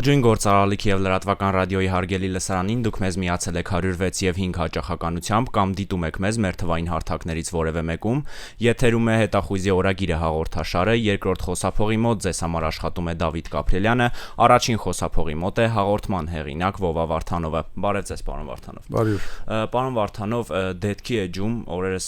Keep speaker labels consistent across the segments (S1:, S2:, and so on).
S1: Ողջույն գործարարlik եւ լրատվական ռադիոյի հարգելի լսարանին, դուք մեզ միացել եք 106 եւ 5 հաճախականությամբ կամ դիտում եք մեզ մեր թվային հարթակներից որևէ մեկում։ Եթերում է հետախույզի օրագիրը հաղորդաշարը, երկրորդ խոսափողի մոտ ձեզ համար աշխատում է Դավիթ Կապրելյանը, առաջին խոսափողի մոտ է հաղորդման հեղինակ Վովա Վարդանովը։ Բարև ձեզ, պարոն Վարդանով։
S2: Բարև։
S1: Պարոն Վարդանով, դետքի էջում օրերս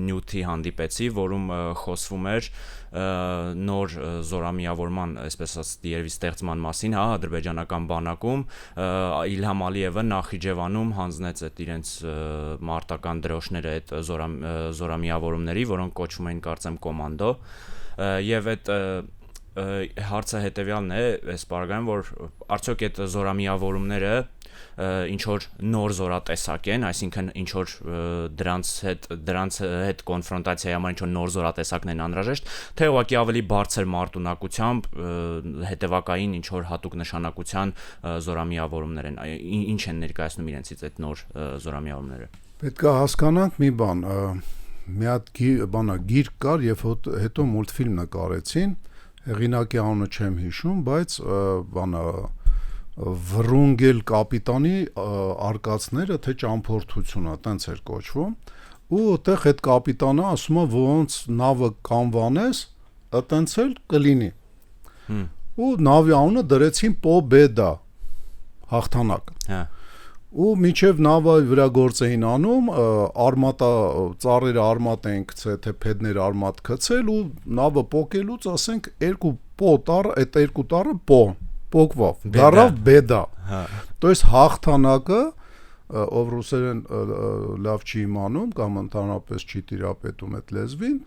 S1: նյութի հանդիպեցի, որում խոսվում էր նոր զորամիավորման, այսպես ասած, երևի ստեղծման մասին, ադրբեջանական բանակում Իլհամ Ալիևը Նախիջևանում հանձնեց այդ իրենց մարտական դրոշները այդ զորամիավորումների, որոնք կոչվում էին կարծեմ կոմանդո, եւ այդ հարցը հետեւյալն է, այս բaragայում, որ արդյոք այդ զորամիավորումները ինչ որ նոր զորատեսակ են, այսինքն ինչ որ դրանց հետ կոնֆրոնտացիայի համար ինչ որ նոր զորատեսակն են անհրաժեշտ, թե ուղղակի ավելի բարձր մարտունակությամբ հետևակային ինչ որ հատուկ նշանակության զորամիավորումներ են, ինչ են ներկայացնում իրենցից այդ նոր զորամիավորումները։
S2: Պետք է հասկանանք մի բան, մի հատ գիրք կար եւ հետո մուլտֆիլմ նկարեցին, հեղինակի անունը չեմ հիշում, բայց Վրունգել կապիտանի արկածները, թե ճամփորդությունը, տենց էր կոչվում, ու այդտեղ այդ կապիտանը ասում է, ոնց նավը կանվանես, տենց էլ կլինի։ Ու նավի անունը դրեցին Պոբեդա, հաղթանակ։ Ու միջև նավի վրա գործ էին անում, ծառերը արմատ էին գցել, թե փեդները արմատ գցել, ու նավը պոկելուց, ասենք, երկու պո տառ, այդ երկու տառը պոկվավ, դառավ բեդա։ То есть հաղթանակը, ով ռուսերեն լավ չի իմանում կամ ընդհանրապես չի տիրապետում այդ լեզվին,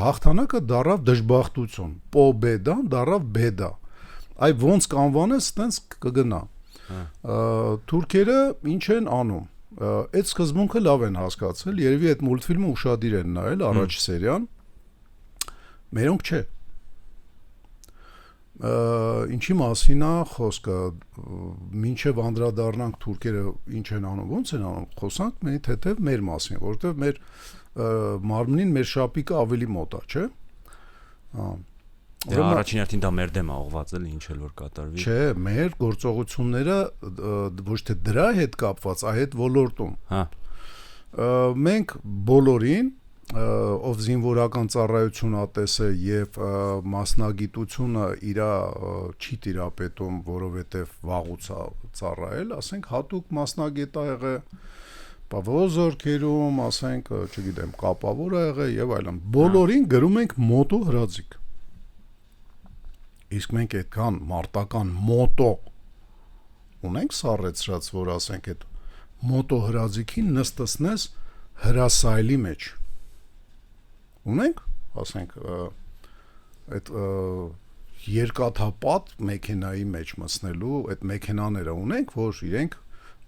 S2: հաղթանակը դառավ դժբախտություն, պոբեդան դառավ բեդա։ Այ ոնց կանվանես, տենց կգնա։ Թուրքերը ինչ են անում։ Այդ սկզբունքը լավ են հասկացել, երևի այդ մուլտֆիլմը ուշադիր են նայել, առաջ սերիան։ Մերոնք չէ։ Ինչի մասին է խոսքը, մինչև անդրադառնանք թուրքերը ինչ են անում, ոնց են անում, խոսանք մենք հետև մեր մասին, որովհետև մեր մարմնին մեր շապիկը ավելի մոտ է, չէ՞։
S1: Առաջին հերթին դա մեր դեմ է ուղղված, էլի ինչ էլ որ կատարվի։
S2: Չէ, մեր գործողությունները ոչ թե դրա հետ կապված, այլ այդ ոլորտում։ Մենք բոլորին ով զինվորական ծառայություն ատեսը եւ մասնագիտությունը իր չի տիրապետում, որովհետեւ վաղուց է ծառայել, ասենք հատուկ մասնագետ ա եղել, պավոզորքերում, ասենք, չգիտեմ, կապավոր ա եղել եւ այլն։ Բոլորին գրում ենք մոտո հրաձիգ։ Իսկ մենք այդքան մարտական մոտո ունենք սառեցրած, որ ասենք այդ մոտո հրաձիգին նստեցնես հրասայլի մեջ։ Ունենք, ասենք, այդ երկաթապատ մեքենայի մեջ մտցնելու այդ մեքենաները ունենք, որ իրենք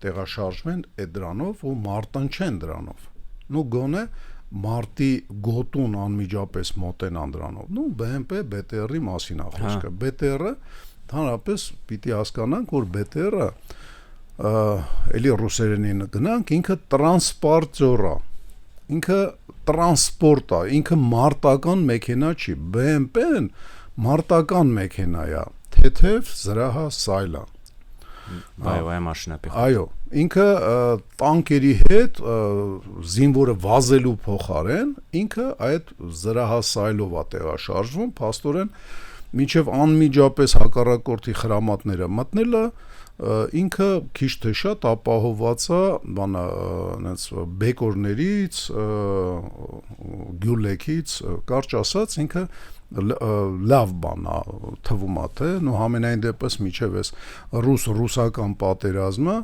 S2: տեղաշարժվեն այդ դրանով ու մարտնչեն դրանով։ Նու գոնե մարտի գոտուն անմիջապես մոտենան դրանով։ Նու BMP BTR-ի մասին է խոսքը։ BTR-ը հանրապես պիտի հասկանանք, որ BTR-ը էլի ռուսերենին գնանք, ինքը տրանսպորտոր է։ Ինքը տրանսպորտ է, ինքը մարտական մեքենա չի, BMP-ն մարտական մեքենա է, թեթև զրահասայլ է։
S1: Բայ մաշինապեխ։
S2: Այո, ինքը տանկերի հետ զինվորը վազելու փոխարեն, ինքը այդ զրահասայլով է տեղաշարժվում, փաստորեն մինչև անմիջապես հակառակորդի խրամատները մտնելը ինքը քիչ թե շատ ապահովված է այնց բեկորներից, գյուլեկից, կարճ ասած, ինքը լավ բան է թվում է, թե նո համենայն դեպս միջև էս ռուսական պատերազմը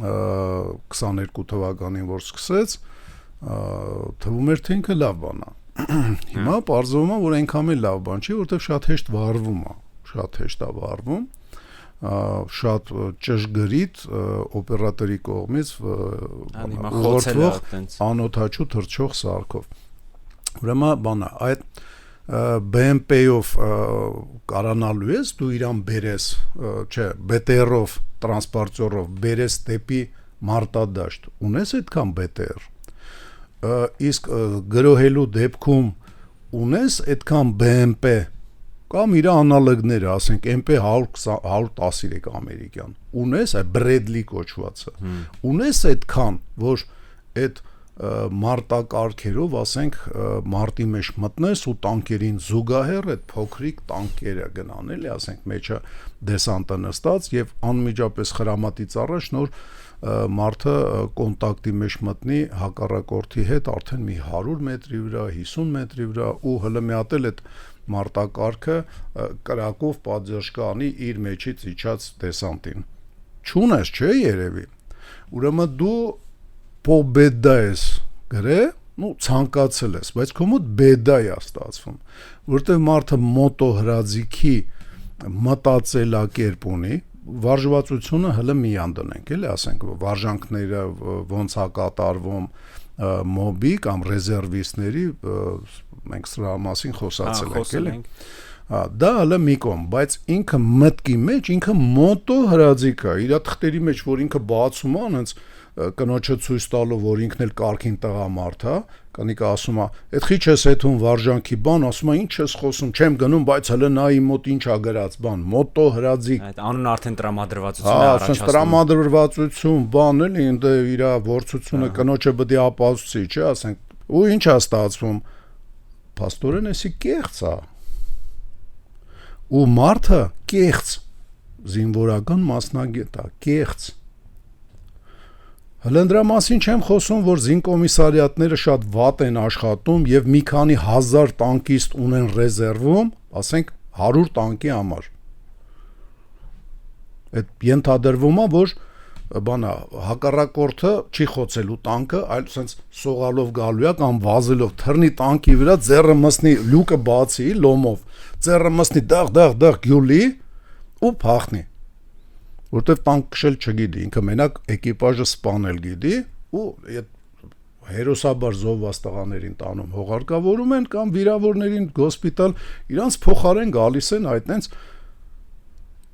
S2: 22 թվականին որ սկսեց, թվում էր թե ինքը լավ բան է։ Հիմա պարզվում է, որ այնքան էլ լավ բան չի, որովհետև շատ հեշտ վառվում է, շատ հեշտ է վառվում, շատ ճշգրիտ օպերատորի կողմից ուղղորդվող անօթաչու թռչող սարքով։ Ուրեմն բանը, այդ BMP-ով կարանալու ես, դու իրան բերես, չէ, BTR-ով, տրանսպորտորով բերես դեպի մարտադաշտ, ունես այդքան BTR, իսկ գրոհելու դեպքում ունես այդքան BMP կամ իր անալոգները, ասենք MP113 ամերիկյան, ունես այդ Bradley կոչվածը, ունես այդքան, որ այդ մարտակարգերով, ասենք, մարտի մեջ մտնես ու տանկերին զուգահեռ այդ փոքրիկ տանկերը գնան, էլի, ասենք, մեջը դեսանտը նստած եւ անմիջապես խրամատից առաջ նոր մարդը կոնտակտի մեջ մտնի հակառակորդի հետ արդեն մի 100 մետրի վրա, 50 մետրի վրա ու հələ մի հատ էլ այդ մարտակարգը կրակով պատժ կանի իր մեջից իջած դեսանտին։ Չունես, չէ, երևի։ Ուրեմն դու պոբեդա ես գրե, ցանկացել ես, բայց քո մոտ բեդա է ստացվում, որտեղ մարդը մոտո հրաձիքի մտածելակերպ ունի, վարժվածությունը հələ միան դնենք, էլի, ասենք, վարժանքները ոնց է կատարվում մոբի կամ ռեզերվիստների, մենք սրա մասին խոսացել ենք, էլի։ Դա հələ մի կողմ, բայց ինքը մտքի մեջ, ինքը մոտո հրաձիք է, իր թղթերի մեջ, որ ինքը բացում է, հենց կնոջը ցույց տալով, որ ինքն էլ կարգին տղամարդ է, կանիկը ասում է, այդ խիչ ես հետում վարժանքի բան, ասում է, ինչ ես խոսում, չեմ գնում, բայց հələ նա իմ մոտ ինչ ա գրած բան, մոտո հրաձիք։
S1: Այդ անուն արդեն տրամադրվածություն է առաջացնում։
S2: Տրամադրվածություն, բան էլի, ինձ իր ворցությունը կնոջը պետք է ապացուցի, չէ, ասենք, ու ինչ է ստացվում։ Փաստորեն էսի կեղծ է։ Ու մարդը կեղծ, զինվորական մասնագետ է, կեղծ։ Հələ դրա մասին չեմ խոսում, որ զինկոմիսարիատները շատ վատ են աշխատում եւ մի քանի հազար տանկիստ ունեն ռեզերվում, ասենք 100 տանկի համար։ Այդ ենթադրվում է, որ բանա հակառակորդը չի խոցելու տանկը, այլ sense սողալով գալու է կամ վազելով թռնի տանկի վրա, ձեռը մսնի, լուկը բացի լոմով, ձեռը մսնի դեղ գյուլի ու փախնի։ Որտեվ տանկ քշել չգիտի, ինքը մենակ էկիպաժը սպանել գիտի ու այդ հերոսաբար զոհված տղաներին տանում հողարկավորում են կամ վիրավորներին հոսպիտալ, իրանց փոխարեն գալիս են այդտենց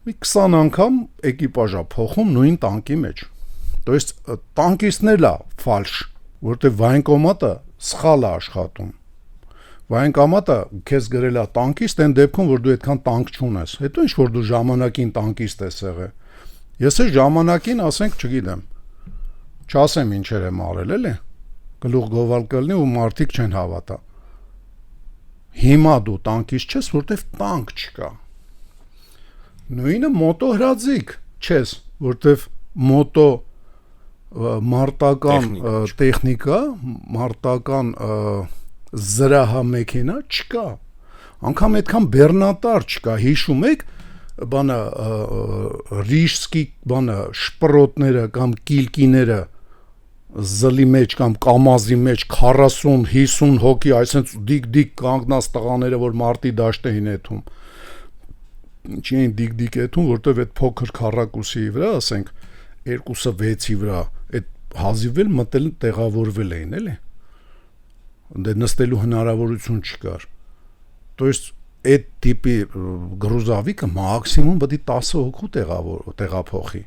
S2: մի 20 անգամ էկիպաժա փոխում նույն տանկի մեջ։ То есть տանկիստն էլ է ֆալշ, որտեվ վայնկոմատը սխալ է աշխատում։ Վայնկոմատը քեզ գրել է տանկիստ, այն դեպքում որ դու այդքան տանկ չունես։ Հետո ինչ որ դու ժամանակին տանկիստ ես եղել։ Ես այս ժամանակին, ասենք, չգիտեմ, չասեմ ինչեր եմ արել, էլի, գլուխ գովալ կլնի ու մարդիկ չեն հավատա։ Հիմա դու տանկիստ չես, որտեվ տանկ չկա։ Նույնը մոտո հրաձիք չես, որտեվ մոտո մարտական տեխնիկա, մարտական զրահամեքենա չկա։ Անկամ այդքան բեռնատար չկա, հիշում եք, բանը ռիշսկի բանը շպրոտները կամ կիլկիները զլի մեջ կամ կամազի մեջ 40-50 հոգի, այսինքն դիկ կանգնած տղաները, որ մարտի դաշտ էին եթում։ Ինչի են դիկ եթում, որտեվ այդ փոքր քառակուսի վրա, ասենք 2-ը 6-ի վրա, այդ հազիվել մտել տեղավորվել էին, էլի։ Դե նստելու հնարավորություն չկար։ То есть այդ տիպի գրուզավիկը մաքսիմում պետք է 10 հոգու տեղափոխի։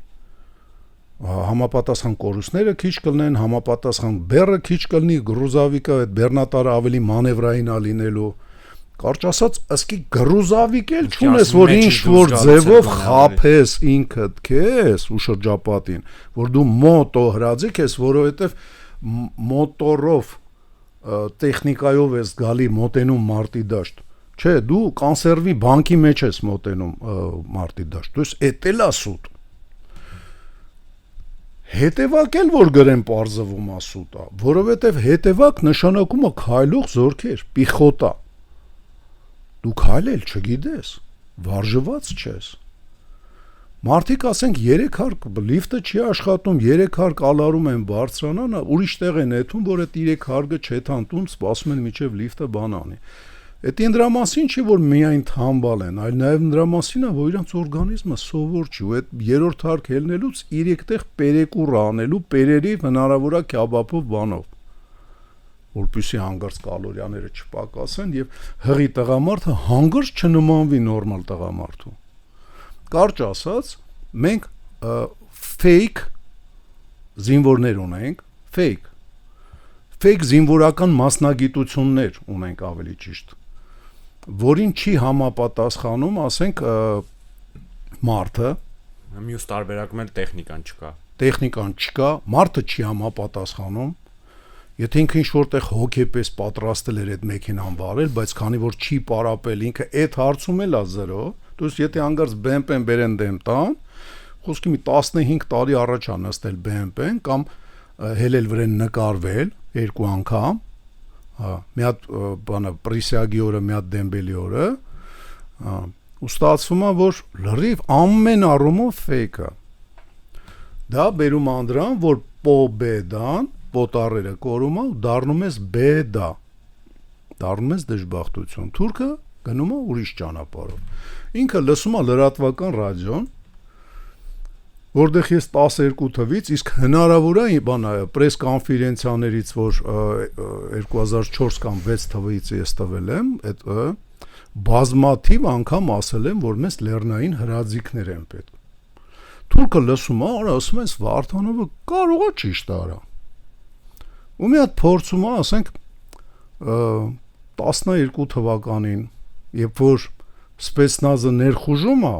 S2: Համապատասխան կորուստները քիչ կլինեն, համապատասխան բեռը քիչ կլինի, գրուզավիկը այդ բեռնատարը ավելի մանևրային է լինելու։ Կարճ ասած, ըսկի գրուզավիկ էլ չունես, որ ինչ որ ձևով խափես ինքդ քեզ ու շրջապատին, որ դու մոտո հրաձիք ես, որովհետև մոտորով տեխնիկայով ես գալի մոտենում մարտի դաշտ։ Չէ, դու կոնսերվի բանկի մեջ ես մոտենում մարտի դաշտ։ То есть էդ էլ է սուտ։ Հետևակ էլ որ գրեն պարզվում է սուտ է, որովհետև հետևակ նշանակում է քայլող զորքեր, պիխոտա։ Դու քայլել չգիտես, վարժված չես։ Մարդիկ ասենք 3 հարկ լիֆտը չի աշխատում, 3 հարկ ալարում են բարձրանան, ուրիշ տեղ են եթում, որ այդ 3 հարկը չեթանտում, սպասում են միջև լիֆտը բան անի։ Այդ դրա մասին չի, որ միայն թամբալ են, այլ նաև դրա մասին է, որ իրանց օրգանիզմը սովոր չի, ու այդ 3-րդ հարկ ելնելուց 3 տեղ պերեկուր անելու, պերերի հնարավոր է քյաբաբով բանով, որպեսզի հանգարց կալորիաները չպակասեն եւ հղի տղամարդը հանգարց չնմանվի նորմալ տղամարդու։ Կարճ ասած, մենք fake զինվորներ ունենք, fake զինվորական մասնագիտություններ ունենք ավելի ճիշտ։ որին չի համապատասխանում, ասենք, մարդը,
S1: Մյուս տարբերակում էլ
S2: տեխնիկան չկա, մարդը չի համապատասխանում, եթե ինքը ինչ-որտեղ հոգեպես պատրաստել էր այդ մեքենան վարել, բայց քանի որ չի պարապել, ինքը այդ հարցում էլ է 0, դուս եթե հանգարց BMW-ն բերեն դեմ տան, խոսքի մի 15 տարի առաջ է նստել BMW-ն կամ հելել վրան նկարվել 2 անգամ, մի հատ բանը Պրիսիագի օրը, մի հատ Դեմբելի օրը, ու ստացվում է, որ լրիվ ամեն առումով fake է։ Դա բերում անդրան, որ պոբեդան, պոտարերը կորում է ու դառնում ես բեդա, դառնում ես դժբախտություն։ Թուրքը գնում է ուրիշ ճանապարհով։ Ինքը լսում է լրատվական ռադիոն, որտեղ ես 12 թվից, իսկ հնարավոր է բանը պրես կոնֆերենցիաներից, որ 2004 կամ 6 թվից ես տվել եմ, այդ բազմաթիվ անգամ ասել եմ, որ մեզ լեռնային հրաձիգներ են պետք։ Թուրքը լսում է, արա ասում ես Վարդանովը կարող է ճիշտ արա։ Ու մի հատ փորձում է, ասենք 12 թվականին, երբ որ Սպեցնազը ներխուժում է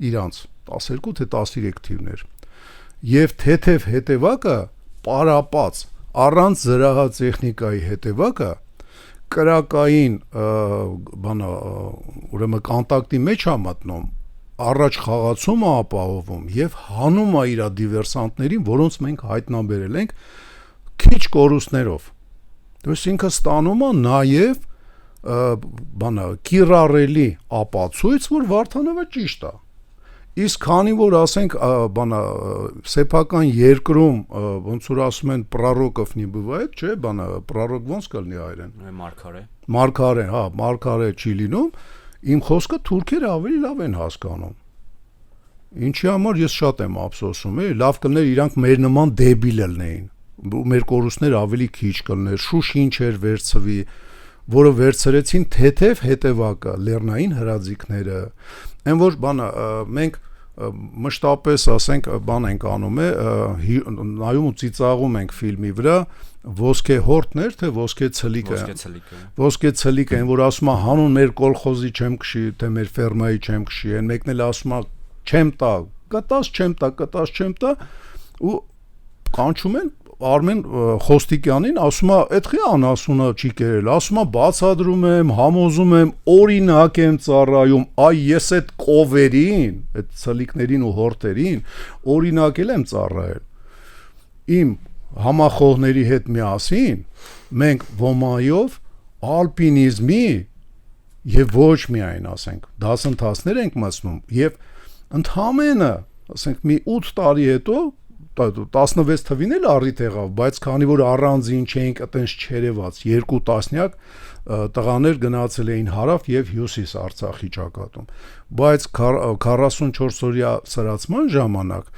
S2: իրանց 12 թե 13 թիվներ, եւ թեթև հետևակը պարապած առանց զրահատեխնիկայի հետևակը կրակային բանը ուրեմն կոնտակտի մեջ է մտնում, առաջ խաղացում է ապահովում եւ հանում է իր դիվերսանտներին, որոնց մենք հայտնաբերել ենք քիչ կորուստներով։ Դուս ինքը ստանում է նաեւ բանը կիրառելի ապացույց, որ Վարդանովը ճիշտ է։ Իսկ քանի որ ասենք բանը սեփական երկրում ոնց որ ասում են пророков не бывает, չէ, բանը пророк ոնց կլինի հայերեն։ Մարգարե, հա, մարգարե չի լինում։ Իմ խոսքը թուրքերը ավելի լավ են հասկանում։ Ինչի համար ես շատ եմ ափսոսում, լավ կլներ իրանք մեր նման դեբիլ լինեին։ Մեր կորուստները ավելի քիչ կլներ, շուշ ինչ էր վերցվի, որը վերցրեցին թեթև հետևակը, լեռնային հրաձիգները։ Այն որ բանը մենք մշտապես ասենք բան ենք անում նայում ու ծիծաղում ենք ֆիլմի վրա ոսկե հորտներ թե ոսկե ցլիկը այն որ ասում է հանուն մեր կոլխոզի չեմ քշի թե մեր ֆերմայի չեմ քշի այն մեկն էլ ասում է չեմ տա կտաս չեմ տա ու կանչում են Արմեն Խոստիկյանին ասում է այդքի անասունը չի կերել ասում է բացադրում եմ համոզում եմ օրինակ եմ ծառայում այ ես այդ կովերին այդ ցլիկներին ու հորտերին օրինակել եմ ծառայել իմ համախոհների հետ միասին մենք ոմայով ալպինիզմի եւ ոչ միայն ասենք դասընթացներ ենք մսնում եւ ընդհանրապես ասենք մի 8 տարի հետո 16 թվին էլ առիթ եղավ, բայց քանի որ առանձին չէինք այտենց չերևած, 2 տասնյակ տղաներ գնացել էին հարավ եւ հյուսիս Արցախի ճակատում, բայց 44 օրյա սրացման ժամանակ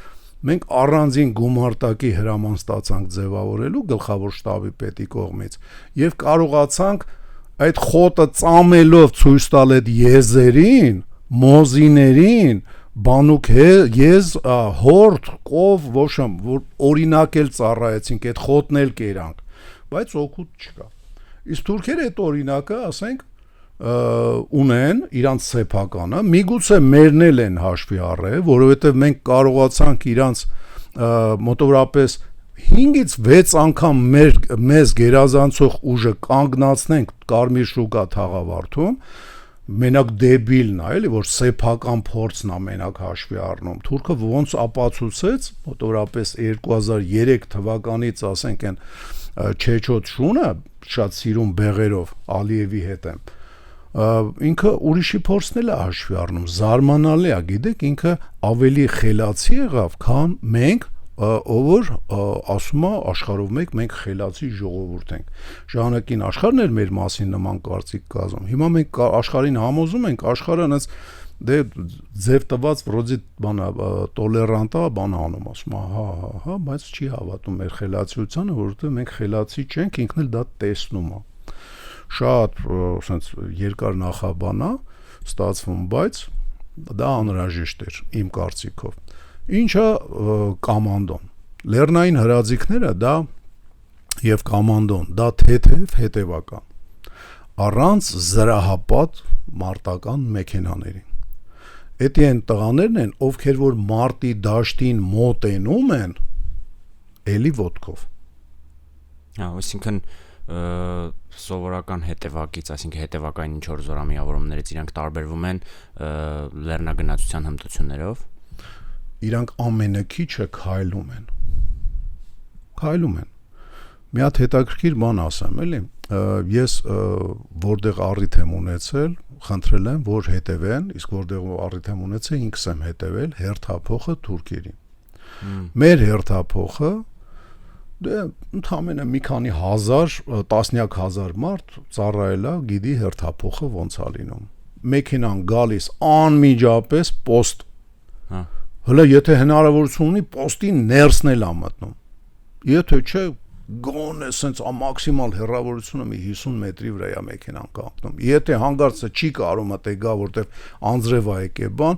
S2: մենք առանձին գումարտակի հրաման ստացանք ձևավորելու գլխավոր շտաբի պետի կողմից եւ կարողացանք այդ խոտը ծամելով ցույց տալ այդ եզերին, մոզիներին բանուկ ես հորտ կով ոչմ որ օրինակել ծառայեցինք այդ խոտն էլ կերանք բայց օգուտ չկա իսկ թուրքերը այդ օրինակը ասենք ունեն իրանց սեփականը միգուցե մերն էլ են հաշվի առել որովհետև մենք կարողացանք իրանց մոտավորապես 5-ից 6 անգամ մեզ գերազանցող ուժը կանգնացնենք Կարմիր շուկա թաղավարտում մենակ դեբիլն է, էլի որ սեփական փորձն է մենակ հաշվի առնում։ Թուրքը ոնց ապացուցեց, մոտավորապես 2003 թվականից, ասենք այն Չեչոտ շունը շատ սիրուն բեղերով Ալիևի հետ եմ։ Ինքը ուրիշի փորձն էլ է հաշվի առնում, զարմանալի է, գիտեք, ինքը ավելի խելացի եղավ, քան մենք ով որ ասում է աշխարհով մենք խելացի ժողովուրդ ենք։ Ժամանակին աշխարհն էր մեր մասին նման կարծիք կազմում։ Հիմա մենք աշխարհին համոզում ենք, աշխարհը այնց դե ձև տված վրոդի բանա տոլերանտա բան անում, ասում է, հա, բայց չի հավատում մեր խելացիությանը, որովհետև մենք խելացի չենք, ինքն էլ դա տեսնում է։ Շատ ասենց երկար նախաբան է ստացվում, բայց դա անհրաժեշտ էր իմ կարծիքով։ Ինչա կոմանդոն լեռնային հրաձիգները դա եւ կոմանդոն դա թեթև հետևական առանց զրահապատ մարտական մեքենաների։ Էդի են տղաներն են, ովքեր որ մարտի դաշտին մոտենում են, էլի ոտքով։
S1: Այսինքն սովորական հետևակից, այսինքն հետևակային ինչ որ զորամիավորումներից իրանք տարբերվում են լեռնագնացության հմտություններով։
S2: Իրանք ամենակիչը քայլում են։ Մի հատ հետաքրքիր բան ասեմ, էլի։ Ես որտեղ առիթ եմ ունեցել, խնդրել եմ, որ հետևեն, իսկ որտեղ առիթ եմ ունեցել, ինքս եմ հետևել հերթափոխը թուրքերի։ Մեր հերթափոխը ընդամենը մի քանի հազար, տասնյակ հազար մարդ ծառայել է, գիտի հերթափոխը ոնց է լինում։ Մեքենան գալիս անմիջապես պոստ։ Հələ եթե հնարավորություն ունի, պոստի ներսն էլ է մտնում։ Եթե չէ, գոնե սենց մաքսիմալ հեռավորությունը մի 50 մետրի վրա է մեքենան կանգնում։ Եթե հանգարցը չի կարող մտե գա, որտեվ անձրև է եկե բան,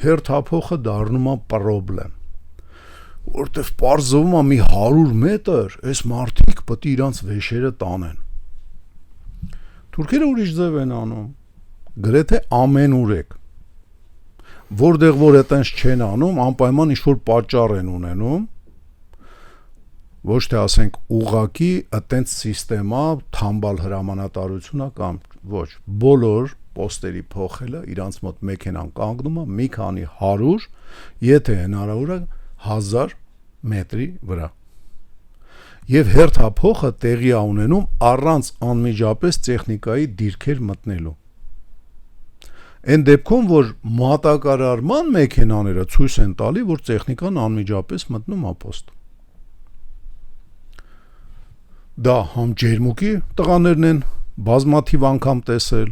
S2: հերթափոխը դառնում է պրոբլեմ։ Որտեվ պարզվում է մի 100 մետր, այս մարդիկ պետք է իրանց վեշերը տանեն։ Թուրքերը ուրիշ ձև են անում, գրեթե ամեն ուրեք։ Որտեղ որ այտենց չեն անում, անպայման ինչ-որ պատճառ են ունենում, ոչ թե ասենք ուղակի այտենց սիստեմա, թամբալ հրամանատարությունա կամ ոչ, բոլոր պոստերի փոխելը իրանց մոտ մեքենան կանգնում է մի քանի 100, եթե հնարավոր է 1000 մետրի վրա։ Եվ հերթափոխը տեղի է ունենում առանց անմիջապես տեխնիկայի դիրքեր մտնելու։ Այն դեպքում, որ մատակարարման մեքենաները ցույց են տալի, որ տեխնիկան անմիջապես մտնում է պոստ։ Դա համ ջերմուկի տղաներն են բազմաթիվ անգամ տեսել,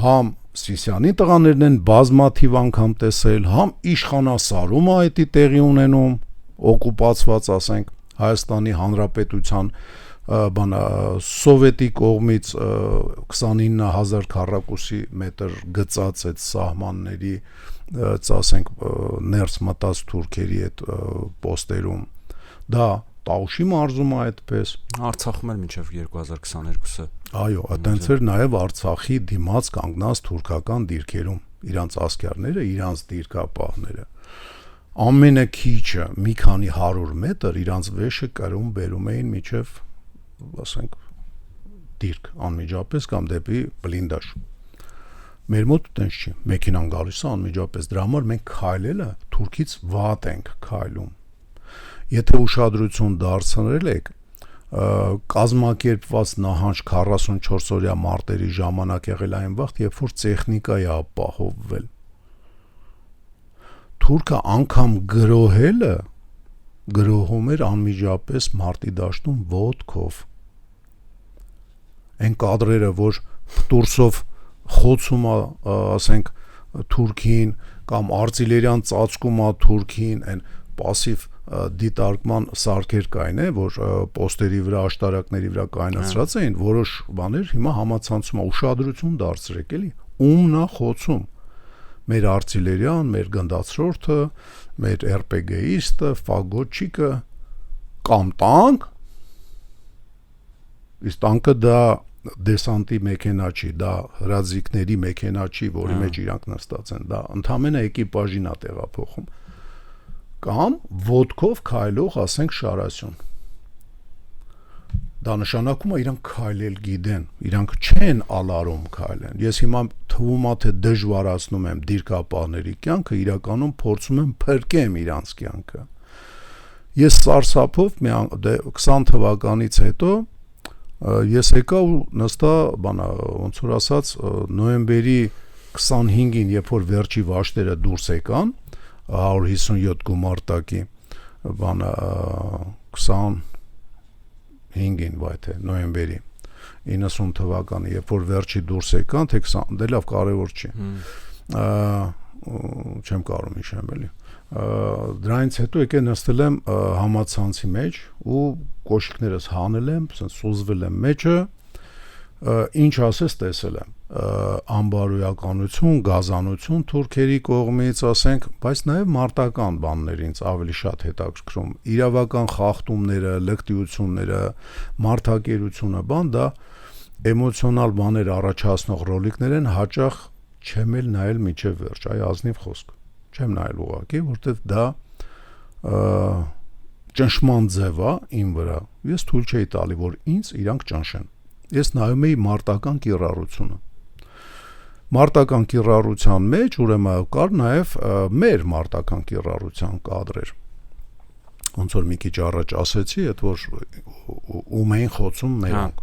S2: համ Սիսյանի տղաներն են բազմաթիվ անգամ տեսել, համ իշխանասարումը այդի տեղի ունենում, օկուպացված, ասենք, Հայաստանի Հանրապետության սովետի կողմից 29000 քառակուսի մետր գծած այդ սահմանների, ասենք, ներս մտած թուրքերի այդ պոստերում, դա Տաուշի մարզում է այդպես։
S1: Արցախում էլ մինչև 2022-ը։
S2: Այո, այդտենց էր նաև Արցախի դիմաց կանգնած թուրքական դիրքերում, իրանց ասկերները, իրանց դիրքապահները։ Ամենակիչը մի քանի 100 մետր իրանց վեշը կրում բերում էին միջև, ասենք, դիրք անմիջապես կամ դեպի բլինդաժ։ Մեր մոտ տենց չի, մեքենան գալիս է անմիջապես, դրա համար մենք քայլելը թուրքից վատ ենք քայլում։ Եթե ուշադրություն դարձնել եք, կազմակերպված նահանջ 44-օրյա մարտերի ժամանակ եղել այն վաղ, երբ որ տեխնիկա է ապահովվել։ Թուրքը անգամ գրոհելը գրոհում էր անմիջապես մարտի դաշտում ոտքով։ Այն կադրերը, որ տուրսով խոցում է, ասենք, թուրքին կամ արտիլերիան ծածկում է թուրքին, այն պասիվ դիտարկման սարքեր կային, որ պոստերի վրա, աշտարակների վրա կայնացրած էին, որոշ բաներ հիմա համացանցում է, ուշադրություն դարձրեք, էլի, ումն է խոցում։ Մեր արտիլերիան, մեր գնդացրորդը, մեր RPG-իստը, ֆագոտչիկը կամ տանկ, իսկ տանկը դա դեսանտի մեքենա չի, դա հրաձիգների մեքենա չի, որի մեջ իրանք նստած են, դա ընդամենը էկիպաժին է տեղափոխում։ Կամ ոտքով քայլող, ասենք, շարասյուն։ Դա նշանակում է իրանք քայլել գիտեն, իրանք չեն ալարում քայլեն։ Ես հիմա թվում է թե դժվարացնում եմ դիրքապահների կյանքը, իրականում փորձում եմ փրկեմ իրանց կյանքը։ Ես սարսափով 20 թվականից հետո ես եկա ու նստա, ոնց որ ասած, նոյեմբերի 25-ին, երբ որ վերջի վաշտերը դուրս եկան, 157 գումարտակի 25-ին վայթե նոյեմբերի 90 թվականի, երբ որ վերջի դուրս եկան, թե 20, դե լավ կարևոր չի, չեմ կարող հիշեմ էլի, դրանից հետո եկե նստել եմ համացանցի մեջ ու կոշիկներս հանել եմ, սուզվել եմ մեջը, ինչ ասես տեսել եմ, անբարոյականություն, գազանություն թուրքերի կողմից, ասենք, բայց նաև մարտական բաններ ինձ ավելի շատ հետաքրքրում, իրավական խախտումները, լկտիությունները, մարդակերությունը, դա էմոցիոնալ բաներ առաջացնող ռոլիկներ են, հաճախ չեմ էլ նայել միջև վերջ, այ ազնիվ խոսք, չեմ նայել ուղղակի, որտեվ դա ճնշման ձև է իմ վրա, ես թույլ չէի տալի, որ ինձ իրանք ճնշեն, ես նայում էի մարտական կիրառությունը, մարտական կիրառության մեջ ուրեմն կար նաև մեր մարտական կիրառության կադրեր, ոնց որ մի քիչ առաջ ասեցի, այդ որ ում էին խոցում մերոնք,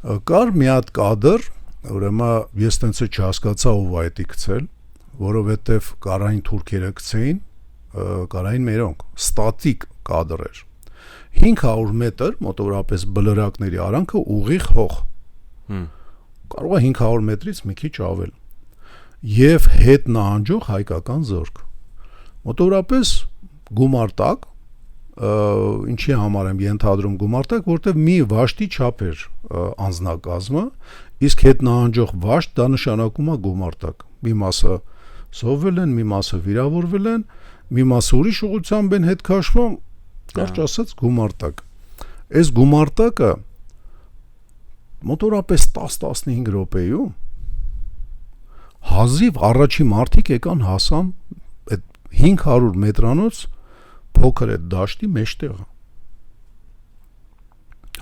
S2: կար մի հատ կադր, ուրեմն ես տենց չհասկացա ով այդի գցել, որովհետև կարային թուրքերը գցեին, կարային մերոնք, ստատիկ կադր էր, 500 մետր, մոտավորապես բլրակների արանքը ուղիղ հող, կարող է 500 մետրից մի քիչ ավել, և հետ նահանջող հայկական զորք, մոտավորապես գումարտակ, ինչի համար եմ ենթադրում գումարտակ, որտեղ մի վաշտի չափ էր անձնակազմը, իսկ հետ նահանջող վաշտ դա նշանակում է գումարտակ, մի մասը զոհվել են, մի մասը վիրավորվել են, մի մասը ուրիշ ուղղությամբ են հետ քաշվում, կարճ ասած գումարտակ, այս գումարտակը մոտորապես 10-15 րոպեում հազիվ առաջի մարդիկ եկան հասան այդ 500 մետրանոց փոքր այդ դաշտի մեջտեղը,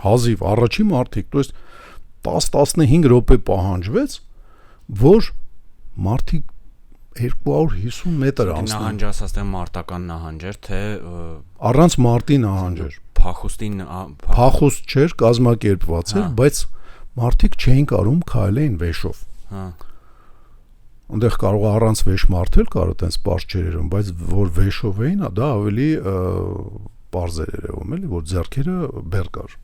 S2: հազիվ առաջի մարդիկ, то есть 10-15 րոպե պահանջվեց, որ մարդիկ 250 մետր անցնեն։
S1: Նահանջ ասած թե մարտական նահանջ էր, թե
S2: առանց մարտի նահանջ էր։ Փախուստ չէր, կազմակերպված էր, բայց մարդիկ չէին կարում քայլեին վեշով։ Այնտեղ կարող է առանց վեշ մարտել կարող տենց պարզ չերերում, բայց որ վեշով էին, դա ավելի պարզ էր երևում, էլի, որ ձեռքերը բեր կար։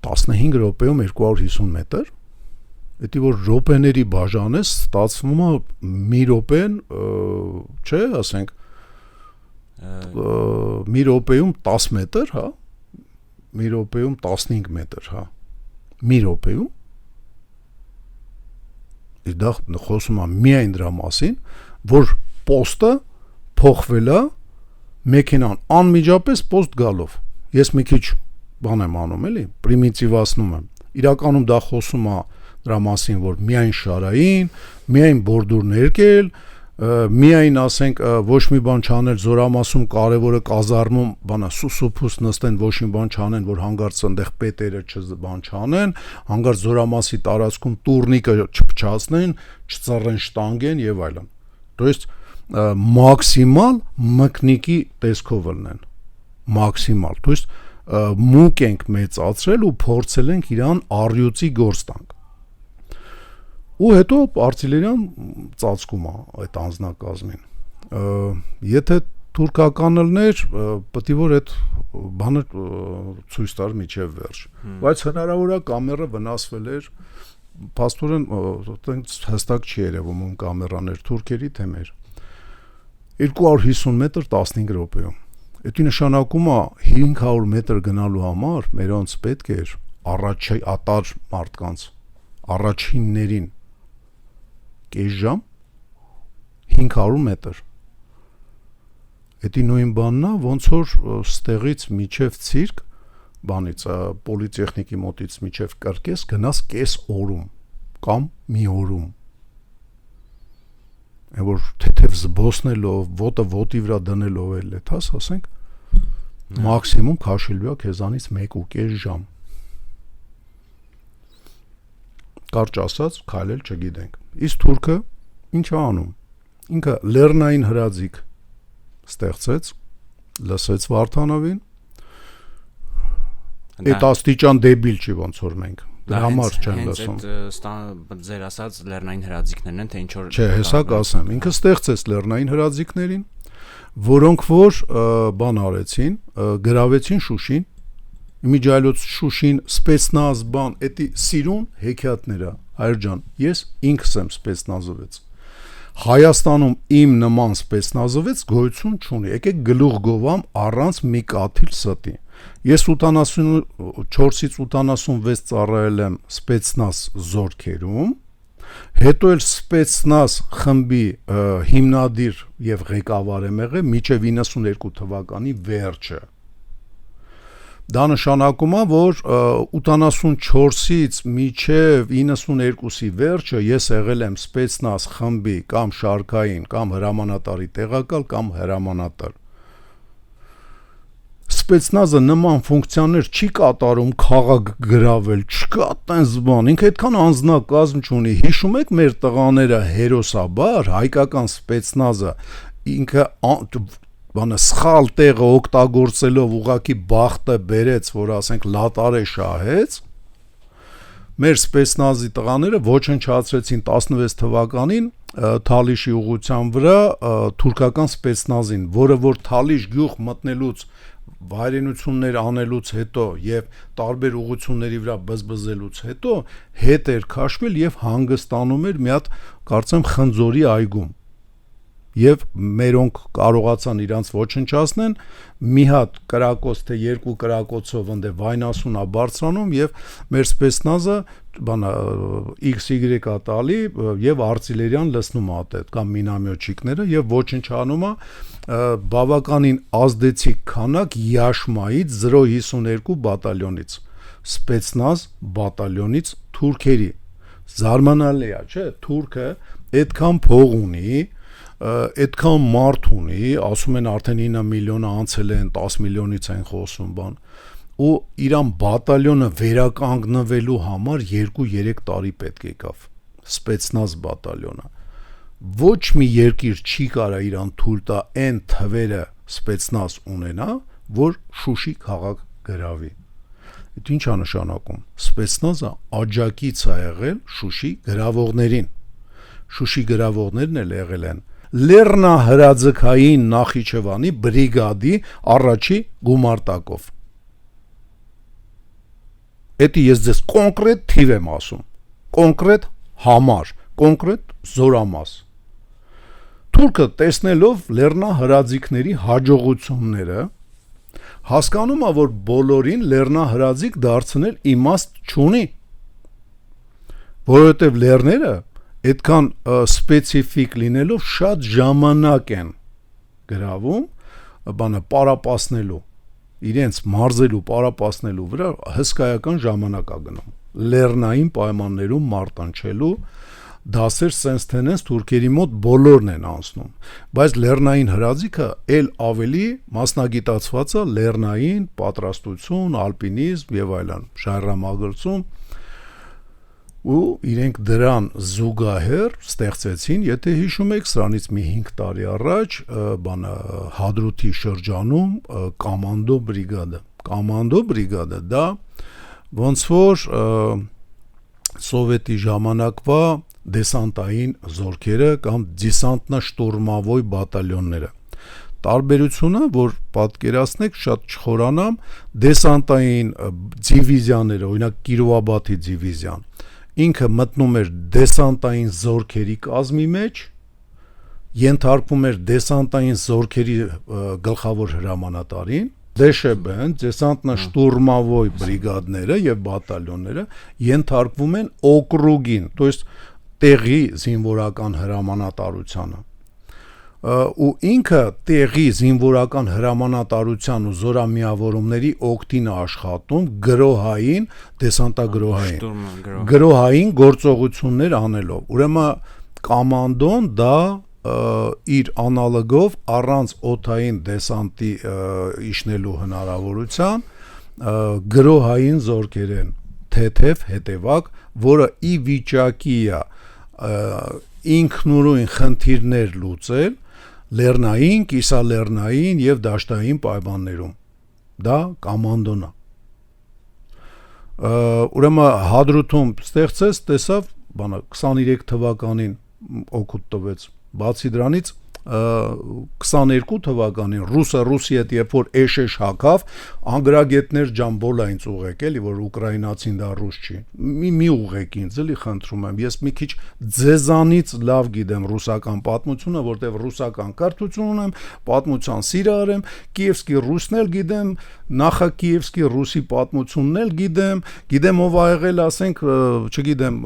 S2: 15 րոպեում 250 մետր, դա որ րոպեների բաժանես, ստացվում է մի րոպեն, չէ, ասենք, մի րոպեում 10 մետր, հա, մի րոպեում 15 մետր, հա, մի րոպեում, դա խոսում է միայն դրա մասին, որ պոստը փոխվել է մեքենան անմիջապես պոստ գալով, ես մի քիչ բան եմ անում, էլի, պրիմիտիվացնում եմ, իրականում դա խոսում է դրա մասին, որ միայն շարային, միայն բորդուր ներկել, միայն ասենք ոչ մի բան չանել զորամասում կարևորը կազարմում բանա սուսուփուս նստեն ոչ մի բան չանեն որ հանգարց այնտեղ պետերը բան չանեն հանգարց զորամասի տարածքում տուրնիկը չփչացնեն չծռեն շտանգեն եւ այլն то есть մաքսիմալ մկնիկի տեսքով լինեն մաքսիմալ то есть մուկ ենք մեծացրել ու փորձել ենք իրան առյուծի գործ տանք ու հետո արտիլերիան ծածկում է այդ անձնակազմին եթե թուրքականը լներ պետք է որ այդ բանը ցույց տար միջև վերջ բայց հնարավոր է կամերը վնասվել էր փաստորեն այդպես հստակ չի երևում ում կամերան էր թուրքերի թե մեր 250 մետր 15 րոպեում դա նշանակում է 500 մետր գնալու համար մերոնց պետք էր առաջի ատար մարդկանց առաջիններին կես ժամ 500 մետր դա նույն բանն է ոնց որ ստեղից միջև ցիրկ բանից պոլիտեխնիկի մոտից միջև կրկես գնաս կես օրում կամ մի օրում որ թեթև զբոսնելով ոտը ոտի վրա դնելով էլ լեթաս ասենք մաքսիմում քաշելու է քեզանից 1.5 ժամ կարճ ասած քայլել չգիտենք իսկ թուրքը ինչ է անում ինքը լեռնային հրաձիգ ստեղծեց լսեց Վարդանովին այդ աստիճան դեբիլ չի ոնց որ մենք դրա համար չեն լսում
S1: ձեր ասած լեռնային հրաձիգներն են թե ինչ որ
S2: չէ հեսա կասեմ ինքը ստեղծեց լեռնային հրաձիգներին որոնք որ բան արեցին գրավեցին Շուշին Իմիջայլոց Շուշին սպեցնազ բան, էդի սիրուն հեքիաթները, հայր ջան, ես ինքս եմ սպեցնազովец։ Հայաստանում իմ նման սպեցնազովец գոյություն չունի։ Եկեք գլուխ գովամ առանց մի կաթիլ ստի։ Ես 84-ից 86 ծառայել եմ սպեցնազ զորքերում, հետո էլ սպեցնազ խմբի հիմնադիր եւ ղեկավար եմ եղել մինչեւ 92 թվականի վերջը։ Դա նշանակում է, որ 84-ից մինչև 92-ի վերջը ես եղել եմ Spetsnaz խմբի կամ շարքային կամ հրամանատարի տեղակալ կամ հրամանատար։ Spetsnaz-ը նման ֆունկցիաներ չի կատարում քաղաք գրավել, չկա տենց բան, ինքը այդքան անձնակազմ չունի։ Հիշում եք մեր տղաները հերոսաբար հայկական Spetsnaz-ը ինքը բանը սխալ տեղը օգտագործելով ուղակի բախտը բերեց, որ ասենք լատարե շահեց։ Մեր Spetsnaz-ի տղաները ոչնչացրեցին 16 թվականին Թալիշի ուղղության վրա թուրքական Spetsnaz-ին, որը որ Թալիշ գյուղ մտնելուց վայրենություններ անելուց հետո եւ տարբեր ուղությունների վրա բզբզելուց հետո հետ էր քաշվել եւ հանգստանում էր մի հատ կարծեմ Խնձորի այգում եւ մերոնք կարողացան իրանց ոչնչացնեն մի հատ կրակոց թե երկու կրակոցով ընդ վայնասունա բարձրանում եւ մեր Spetsnaz-ը բանա XY տալի եւ արտիլերիան լցնում է այդ կամ մինամյոչիկները եւ ոչնչանում է բավականին ազդեցիկ քանակ Յաշմայից 052 բատալյոնից Spetsnaz բատալյոնից թուրքերի զարմանալի է, չէ՞, թուրքը այդքան փող ունի, այդքան մարդ ունի, ասում են արդեն 9 միլիոնը անցել են, 10 միլիոնից են խոսում բան, ու իրան բատալյոնը վերականգնվելու համար 2-3 տարի պետք եկավ Spetsnaz բատալյոնը։ Ոչ մի երկիր չի կարա իրան թույլ տա այն թվերը Spetsnaz ունենա, որ Շուշի քաղաք գրավի։ Դա ինչ է նշանակում։ Spetsnaz-ը աջակից է եղել Շուշի գրավողներին։ Շուշի գրավողներն էլ եղել են Լեռնահրաձգային Նախիջևանի բրիգադի առաջի գումարտակով։ Էդի ես ձեզ կոնկրետ թիվ եմ ասում, կոնկրետ համար, կոնկրետ զորամաս։ Թուրքը տեսնելով լեռնահրաձիգների հաջողությունները հասկանում է, որ բոլորին լեռնահրաձիգ դարձնել իմաստ չունի, որովհետև լեռները այդքան սպეციფիկ լինելով շատ ժամանակ են գրավում, բանը պարապացնելու, իրենց մարզելու, պարապացնելու վրա հսկայական ժամանակ է գնում։ Լեռնային պայմաններում մարտնչելու դասեր սենց թենենց թուրքերի մոտ բոլորն են անցնում, բայց լեռնային հրաձիգը էլ ավելի մասնագիտացված է լեռնային պատրաստություն, ալպինիզմ եւ այլն, ժայռամագլցում ու իրենք դրան զուգահեռ ստեղծեցին, եթե հիշում եք, սրանից մի 5 տարի առաջ բանը Հադրութի շրջանում կոմանդո բրիգադը։ Կոմանդո բրիգադը դա ոնց որ սովետի ժամանակվա դեսանտային զորքերը կամ դեսանտնաշտուրմավոյ բատալյոնները։ Տարբերությունը, որ պատկերացնեք, շատ չխորանամ, դեսանտային դիվիզիաները, օրինակ Կիրովաբադի դիվիզիան, ինքը մտնում էր դեսանտային զորքերի կազմի մեջ, ենթարկվում էր դեսանտային զորքերի գլխավոր հրամանատարին, Դեշեբեն, դեսանտնաշտուրմավոյ բրիգադները եւ բատալյոնները ենթարկվում են օկրուգին, то есть տեղի զինվորական հրամանատարությանը։ Ու ինքը տեղի զինվորական հրամանատարության ու զորամիավորումների օգտին աշխատում գրոհային, դեսանտագրոհային, գրոհային գործողություններ անելով։ Ուրեմն կոմանդոն դա իր անալոգով առանց օթային դեսանտի իջնելու հնարավորության գրոհային զորքեր են թեթև հետևակ, որը ի վիճակի է ինքնուրույն խնդիրներ լուծել լեռնային, կիսալեռնային եւ դաշտային պայմաններում։ Դա կոմանդոն է։ Ուրեմն Հադրութում ստեղծեց, տեսավ, բանը 23 թվականին օգուտ տվեց։ Բացի դրանից 22 թվականին Ռուսիայի հետ երբ որ էշեշ հակավ, անգրագետներ ջամբոլ այն ուղեք էլի, որ ուկրաինացին դա ռուս չի։ Մի ուղեք ինձ էլի խնդրում եմ, ես մի քիչ ձեզանից լավ գիտեմ ռուսական պատմությունը, որտեղ ռուսական կրթություն ունեմ, պատմության սիրահար եմ, Կիևսկի ռուսն էլ գիտեմ, նախակիևսկի ռուսի պատմությունն էլ գիտեմ ով ա եղել, ասենք, չգիտեմ,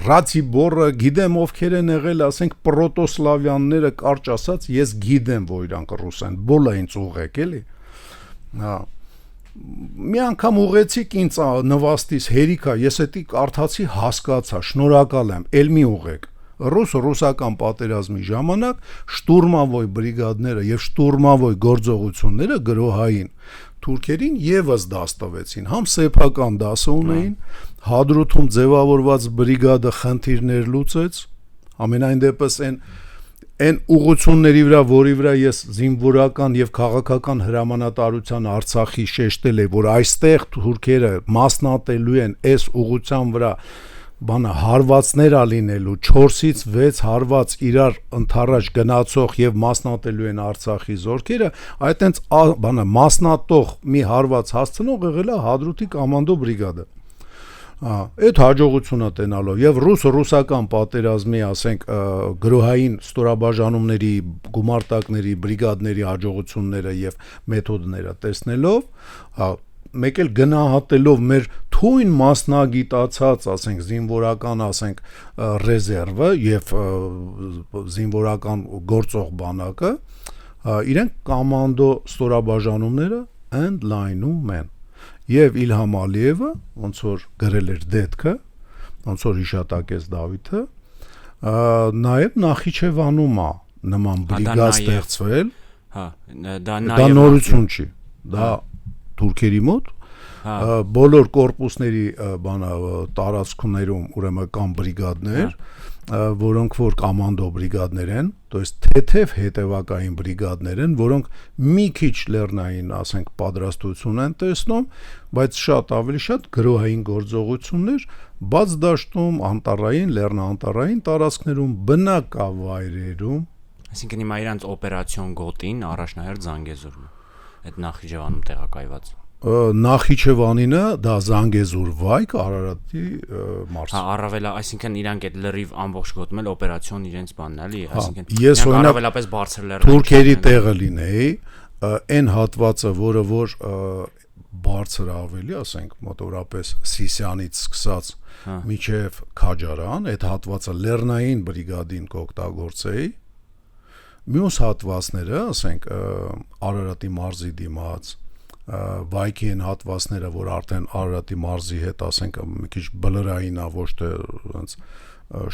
S2: Ռացիբորը, գիտեմ ովքեր են եղել, ասենք, պրոտոսլավյանները, կարճ ասած, ես գիտեմ, որ իրանք ռուս են, բոլա ինձ ուղեք էլի։ Հա։ մի անգամ ուղեցիք ինձ նվաստից հերիքա, ես էդի կարդացի, հասկացա, շնորհակալ եմ, ել մի ուղեք։ Ռուսական պատերազմի ժամանակ շտուրմավոյ բրիգադները եւ շտուրմավոյ գործողությունները գրոհային թուրքերին եւս դաս տվեցին, համ սեփական դասը ունեին, Հադրութում ձևավորված բրիգադը խնդիրներ լուծեց, ամենայն դեպս այն ուղությունների վրա, որի վրա ես զինվորական եւ քաղաքական հրամանատարության Արցախի շեշտել եմ, որ այստեղ թուրքերը մասնատելու են այս ուղության վրա հարվածներ ալինելու 4-ից 6 հարված իրար ընթառաջ գնացող եւ մասնատելու են Արցախի զորքերը, այտենց մասնատող մի հարված հասցնող եղել է Հադրութի կոմանդո բրիգադը։ Այդ հաջողությունը տենալով եւ ռուսական պատերազմի, ասենք, գրոհային ստորաբաժանումների, գումարտակների, բրիգադների հաջողությունները եւ մեթոդները տեսնելով, մեկ էլ գնահատելով մեր թույն մասնագիտացած, ասենք, զինվորական, ասենք, ռեզերվը եւ զինվորական գործող բանակը, իրենք կոմանդո ստորաբաժանումները ընդլայնում են։ Եվ Իլհամ Ալիևը, ոնց որ գրել էր դետքը, ոնց որ հիշատակեց Դավիթը, նաև Նախիջևանում է նման բրիգադ ստեղծվել, դա նորություն չի, դա թուրքերի մոտ, բոլոր կորպուսների տարածքներում ուրեմն կան բրիգադներ, որոնք որ կոմանդո բրիգադներ են, то есть թեթև հետևակային բրիգադներ են, որոնք մի քիչ լեռնային, ասենք, պատրաստություն են տեսնում, բայց ավելի շատ գրոհային գործողություններ բաց դաշտում, անտառային, լեռնաանտառային տարածքներում, բնակավայրերում,
S1: այսինքն հիմա իրանց օպերացիոն գոտին առաջնահերթ Զանգեզուրն է, այդ Նախիջևանում տեղակայված։
S2: Նախիջևանինը դա Զանգեզուր վայք Արարատի մարզ։
S1: Հա, առավելա, այսինքն իրանք այդ լրիվ ամբողջ գոտում էլ օպերացիոն իրենց բանն է, էլի, այսինքն
S2: ես
S1: առավելապես բարձր լեռնային
S2: թուրքերի տեղը լինեի, այն հատվածը, որը որ բարձր ավելի, ասենք, մոտավորապես Սիսյանից սկսած մինչև Քաջարան, այդ հատվածը լեռնային բրիգադին կօգտագործեի։ Մյուս հատվածները, ասենք, Արարատի մարզի դիմաց վայքի են հատվածները, որ արդեն Արարատի մարզի հետ, ասենք, մի քիչ բլրային է, ոչ թե ոնց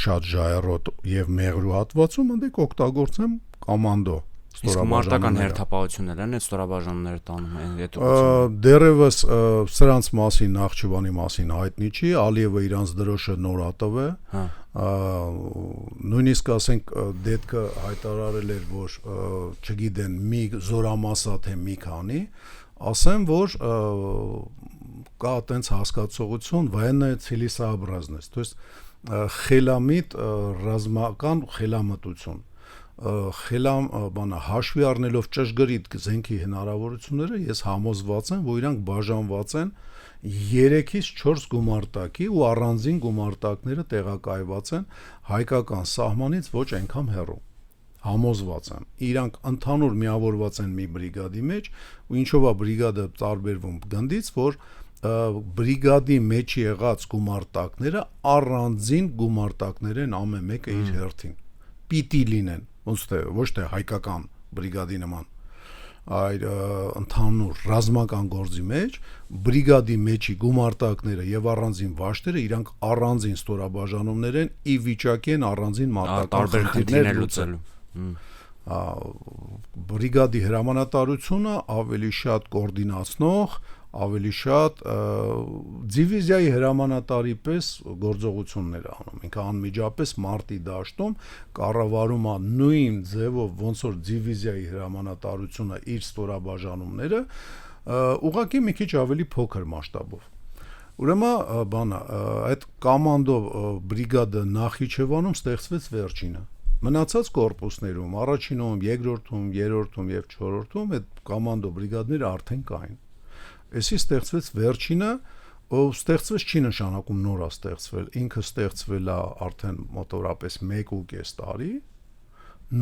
S2: շատ ժայռոտ եւ մեղրու հատվածում, ընդ կօգտագործեմ կոմանդո
S1: Իսկ մարտական հերթապահություններ են այդ ստորաբաժանումները տանում են այդ ուղղությամբ։
S2: Դերևս սրանց մասին Նախճիվանի մասին հայտնի չի, Ալիևը իրանց դրոշը նոր ատով է։ Նույնիսկ ասենք դետքը հայտարարել էր, որ չգիտեն մի զորամասա թե մի քանի, ասեմ, որ կա այտենց հասկացողություն военная целесообразность, то есть խելամիտ ռազմական խելամտություն, հաշվի առնելով ճշգրիտ զենքի հնարավորությունները, ես համոզված եմ, որ իրանք բաժանված են 3-ից 4 գումարտակի ու առանձին գումարտակները տեղակայված են հայկական սահմանից ոչ այնքան հեռու։ Համոզված եմ, իրանք ընդհանուր միավորված են մի բրիգադի մեջ, ու ինչով է բրիգադը տարբերվում գնդից, որ բրիգադի մեջ եղած գումարտակները առանձին գումարտակներ են ամեն մեկը իր հերթին։ Պիտի լինեն, ոչ թե հայկական բրիգադի նման, այլ ընդհանուր ռազմական գործի մեջ բրիգադի մեջի գումարտակները եւ առանձին վաշտերը իրանք առանձին ստորաբաժանումներ են, ի վիճակի են առանձին մարտական խնդիրներ լուծելու։ Բրիգադի հրամանատարությունը ավելի շատ կոորդինացնող, ավելի շատ դիվիզիայի հրամանատարի պես գործողություններ անում։ Ինքը անմիջապես մարտի դաշտում կառավարում է նույն ձևով, ոնց որ դիվիզիայի հրամանատարությունը իր ստորաբաժանումները, ուղղակի մի քիչ ավելի փոքր մասշտաբով։ Ուրեմն այդ կոմանդո բրիգադը Նախիջևանում ստեղծվեց վերջինը։ Մնացած կորպուսներում, առաջինում, երկրորդում, երրորդում եւ չորրորդում այդ կոմանդո բրիգադները արդեն կային։ Էսի ստեղծվեց վերջինը, ով ստեղծվեց չի նշանակում նոր է ստեղծվել, ինքը ստեղծվել է արդեն մոտավորապես 1.5 տարի,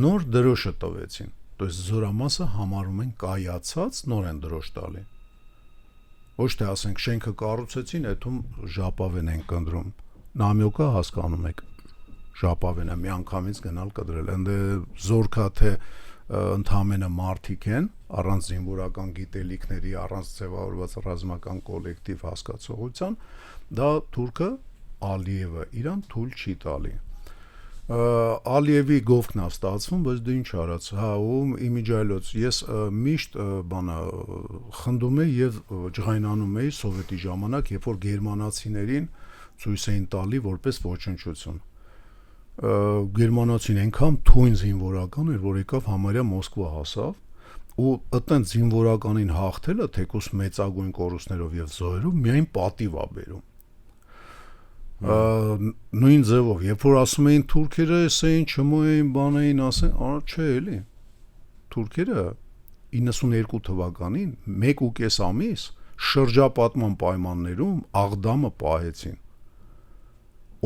S2: նոր դրոշը տվեցին, то есть զորամասը համարում են կայացած, նոր են դրոշ տալի։ Ոչ թե ասենք շենքը կառուցեցին, այդում ժապավեն են կնդրում, նամյոկը հասկանում եք, ժապավենը մի անգամից գնալ կդրել, ընդ զորքա թե ընդհանրապես մարդիկ են, առանց զինվորական գիտելիքների, առանց ձևավորված ռազմական կոլեկտիվ հասկացողության, դա թուրքը Ալիևը իրան թույլ չի տալի։ Ալիևի գովքն է ստացվում, բայց դու ինչ արած, հա, ու իմիջայլոց, ես միշտ խնդում եի եւ ջղայնանում էի սովետի ժամանակ, երբ որ գերմանացիներին ցույց էին տալի որպես ոչնչություն։ Գերմանացին այնքան թույն զինվորական էր, որ եկավ համարյա Մոսկվա հասավ ու այդտենց զինվորականին հաղթելը թեկուս մեծագույն կորուստներով եւ զոհերով միայն պատիվ է բերում։ Նույն ձևով, երբ որ ասում էին թուրքերը էսեին չմոյին բանային ասեն, չէ էլի։ Թուրքերը 92 թվականին 1.5 ամիս շրջապատման պայմաններում Աղդամը պահեցին։